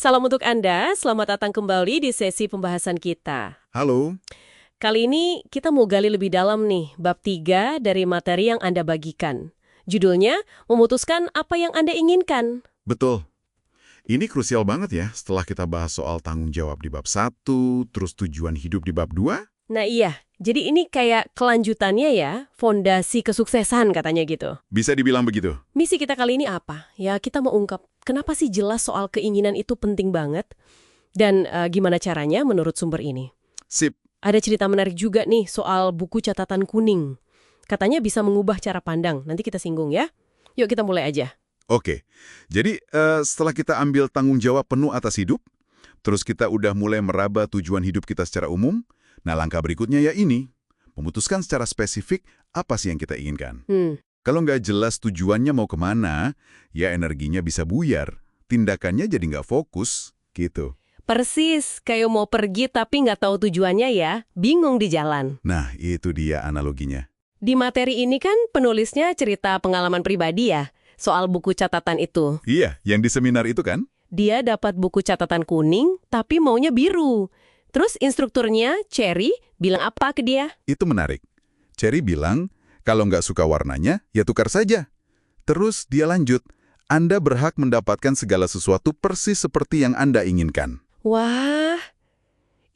Salam untuk Anda, selamat datang kembali di sesi pembahasan kita. Halo, Kali ini kita mau gali lebih dalam nih, bab 3 dari materi yang Anda bagikan. Judulnya, memutuskan apa yang Anda inginkan. betul. Ini krusial banget ya setelah kita bahas soal tanggung jawab di bab 1, terus tujuan hidup di bab 2. Nah iya, jadi ini kayak kelanjutannya ya, fondasi kesuksesan katanya gitu. Bisa dibilang begitu. Misi kita kali ini apa? Ya kita mau ungkap, kenapa sih jelas soal keinginan itu penting banget? Dan gimana caranya menurut sumber ini? Sip. Ada cerita menarik juga nih soal buku catatan kuning. Katanya bisa mengubah cara pandang. Nanti kita singgung ya. Yuk kita mulai aja. Oke. Jadi setelah kita ambil tanggung jawab penuh atas hidup, terus kita udah mulai meraba tujuan hidup kita secara umum, nah langkah berikutnya ya ini, memutuskan secara spesifik apa sih yang kita inginkan. Kalau nggak jelas tujuannya mau kemana, ya energinya bisa buyar, tindakannya jadi nggak fokus, gitu. Persis, kayak mau pergi tapi nggak tahu tujuannya ya. Bingung di jalan. Nah, itu dia analoginya. Di materi ini kan penulisnya cerita pengalaman pribadi ya. Soal buku catatan itu. Iya, yang di seminar itu kan? Dia dapat buku catatan kuning tapi maunya biru. Terus instrukturnya, Cherry, bilang apa ke dia? Itu menarik. Cherry bilang, kalau nggak suka warnanya, ya tukar saja. Terus dia lanjut, Anda berhak mendapatkan segala sesuatu persis seperti yang Anda inginkan. Wah,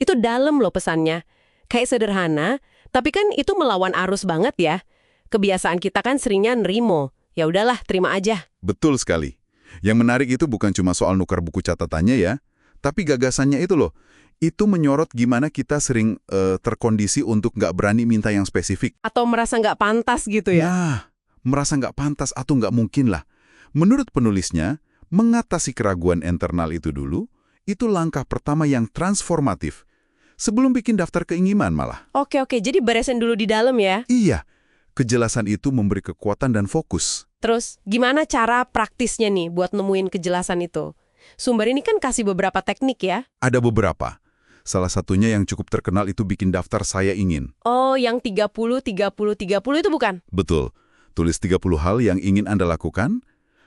itu dalam loh pesannya. Kayak sederhana, tapi kan itu melawan arus banget ya. Kebiasaan kita kan seringnya nerimo. Ya udahlah, terima aja. Betul sekali. Yang menarik itu bukan cuma soal nukar buku catatannya ya, tapi gagasannya itu loh. Itu menyorot gimana kita sering terkondisi untuk nggak berani minta yang spesifik. Atau merasa nggak pantas gitu ya. Nah, merasa nggak pantas atau nggak mungkin lah. Menurut penulisnya, mengatasi keraguan internal itu dulu, itu langkah pertama yang transformatif. Sebelum bikin daftar keinginan malah. Oke, jadi beresin dulu di dalam ya. Iya, kejelasan itu memberi kekuatan dan fokus. Terus, gimana cara praktisnya nih buat nemuin kejelasan itu? Sumber ini kan kasih beberapa teknik ya. Ada beberapa. Salah satunya yang cukup terkenal itu bikin daftar saya ingin. Oh, yang 30, 30, 30 itu bukan? Betul. Tulis 30 hal yang ingin Anda lakukan,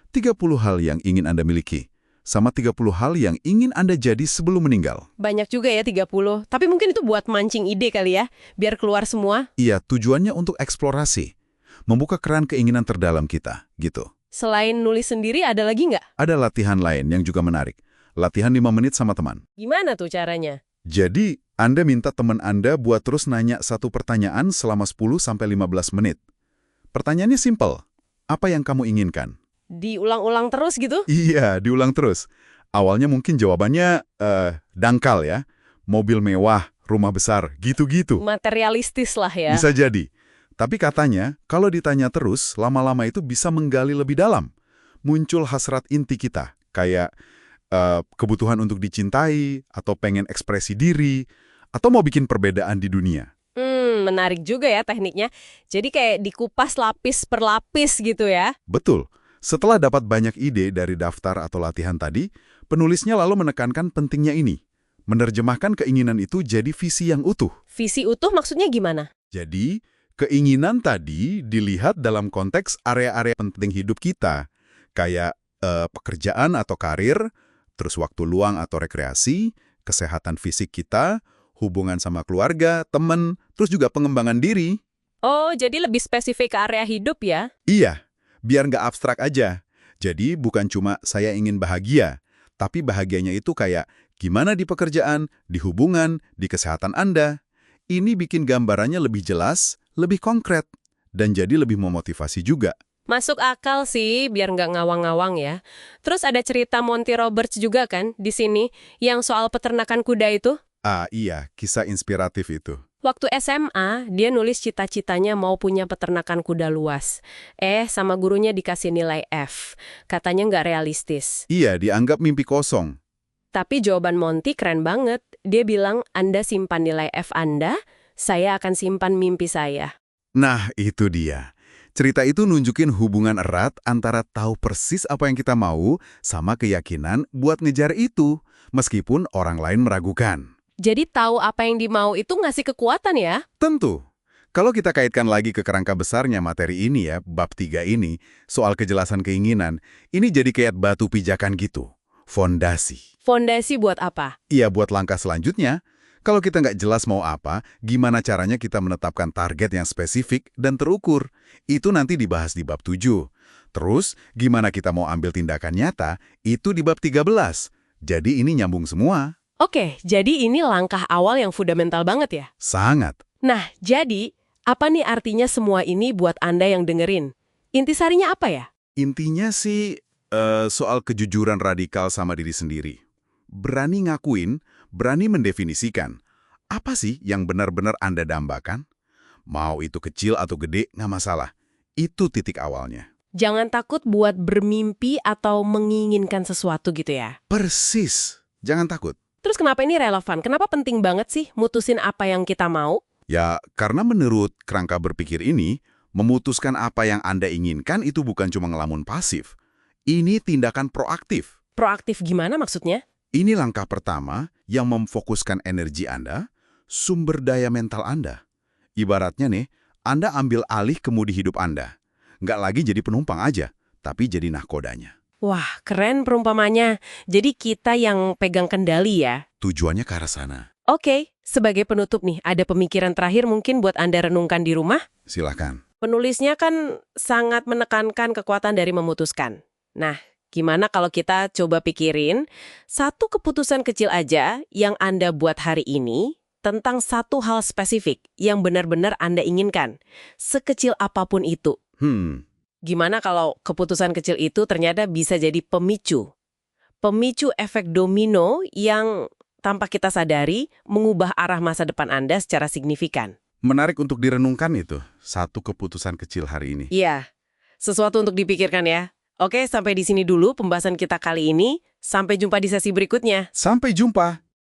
30 hal yang ingin Anda miliki, sama 30 hal yang ingin Anda jadi sebelum meninggal. Banyak juga ya 30. Tapi mungkin itu buat mancing ide kali ya, biar keluar semua. Iya, tujuannya untuk eksplorasi. Membuka keran keinginan terdalam kita, gitu. Selain nulis sendiri ada lagi nggak? Ada latihan lain yang juga menarik. Latihan 5 menit sama teman. Gimana tuh caranya? Jadi, Anda minta teman Anda buat terus nanya satu pertanyaan selama 10-15 menit. Pertanyaannya simpel. Apa yang kamu inginkan? Diulang-ulang terus gitu? Iya, diulang terus. Awalnya mungkin jawabannya dangkal ya. Mobil mewah, rumah besar, gitu-gitu. Materialistis lah ya. Bisa jadi. Tapi katanya, kalau ditanya terus, lama-lama itu bisa menggali lebih dalam. Muncul hasrat inti kita, kayak kebutuhan untuk dicintai, atau pengen ekspresi diri, atau mau bikin perbedaan di dunia. Menarik juga ya tekniknya. Jadi kayak dikupas lapis per lapis gitu ya. Betul. Setelah dapat banyak ide dari daftar atau latihan tadi, penulisnya lalu menekankan pentingnya ini. Menerjemahkan keinginan itu jadi visi yang utuh. Visi utuh maksudnya gimana? Jadi, keinginan tadi dilihat dalam konteks area-area penting hidup kita, kayak pekerjaan atau karir, terus waktu luang atau rekreasi, kesehatan fisik kita, hubungan sama keluarga, teman, terus juga pengembangan diri. Oh, jadi lebih spesifik ke area hidup ya? Iya, biar nggak abstrak aja. Jadi bukan cuma saya ingin bahagia, tapi bahagianya itu kayak gimana di pekerjaan, di hubungan, di kesehatan Anda. Ini bikin gambarannya lebih jelas, lebih konkret, dan jadi lebih memotivasi juga. Masuk akal sih, biar nggak ngawang-ngawang ya. Terus ada cerita Monty Roberts juga kan di sini, yang soal peternakan kuda itu. Ah iya, kisah inspiratif itu. Waktu SMA, dia nulis cita-citanya mau punya peternakan kuda luas. Sama gurunya dikasih nilai F. Katanya nggak realistis. Iya, dianggap mimpi kosong. Tapi jawaban Monty keren banget. Dia bilang, Anda simpan nilai F Anda, saya akan simpan mimpi saya. Nah, itu dia. Cerita itu nunjukin hubungan erat antara tahu persis apa yang kita mau sama keyakinan buat ngejar itu, meskipun orang lain meragukan. Jadi tahu apa yang dimau itu ngasih kekuatan ya? Tentu. Kalau kita kaitkan lagi ke kerangka besarnya materi ini ya, bab 3 ini, soal kejelasan keinginan, ini jadi kayak batu pijakan gitu. Fondasi. Fondasi buat apa? Iya, buat langkah selanjutnya. Kalau kita nggak jelas mau apa, gimana caranya kita menetapkan target yang spesifik dan terukur? Itu nanti dibahas di bab 7. Terus, gimana kita mau ambil tindakan nyata? Itu di bab 13. Jadi ini nyambung semua. Oke, jadi ini langkah awal yang fundamental banget ya? Sangat. Nah, jadi apa nih artinya semua ini buat Anda yang dengerin? Intisarinya apa ya? Intinya sih soal kejujuran radikal sama diri sendiri. Berani ngakuin, berani mendefinisikan. Apa sih yang benar-benar Anda dambakan? Mau itu kecil atau gede, nggak masalah. Itu titik awalnya. Jangan takut buat bermimpi atau menginginkan sesuatu gitu ya? Persis. Jangan takut. Terus kenapa ini relevan? Kenapa penting banget sih mutusin apa yang kita mau? Ya, karena menurut kerangka berpikir ini, memutuskan apa yang Anda inginkan itu bukan cuma ngelamun pasif. Ini tindakan proaktif. Proaktif gimana maksudnya? Ini langkah pertama yang memfokuskan energi Anda, sumber daya mental Anda. Ibaratnya nih, Anda ambil alih kemudi hidup Anda. Nggak lagi jadi penumpang aja, tapi jadi nahkodanya. Wah, keren perumpamannya. Jadi kita yang pegang kendali ya? Tujuannya ke arah sana. Oke, sebagai penutup nih, ada pemikiran terakhir mungkin buat Anda renungkan di rumah? Silakan. Penulisnya kan sangat menekankan kekuatan dari memutuskan. Nah, gimana kalau kita coba pikirin satu keputusan kecil aja yang Anda buat hari ini tentang satu hal spesifik yang benar-benar Anda inginkan, sekecil apapun itu. Gimana kalau keputusan kecil itu ternyata bisa jadi pemicu? Pemicu efek domino yang tanpa kita sadari mengubah arah masa depan Anda secara signifikan. Menarik untuk direnungkan itu, satu keputusan kecil hari ini. Iya, sesuatu untuk dipikirkan ya. Oke, sampai di sini dulu pembahasan kita kali ini. Sampai jumpa di sesi berikutnya. Sampai jumpa!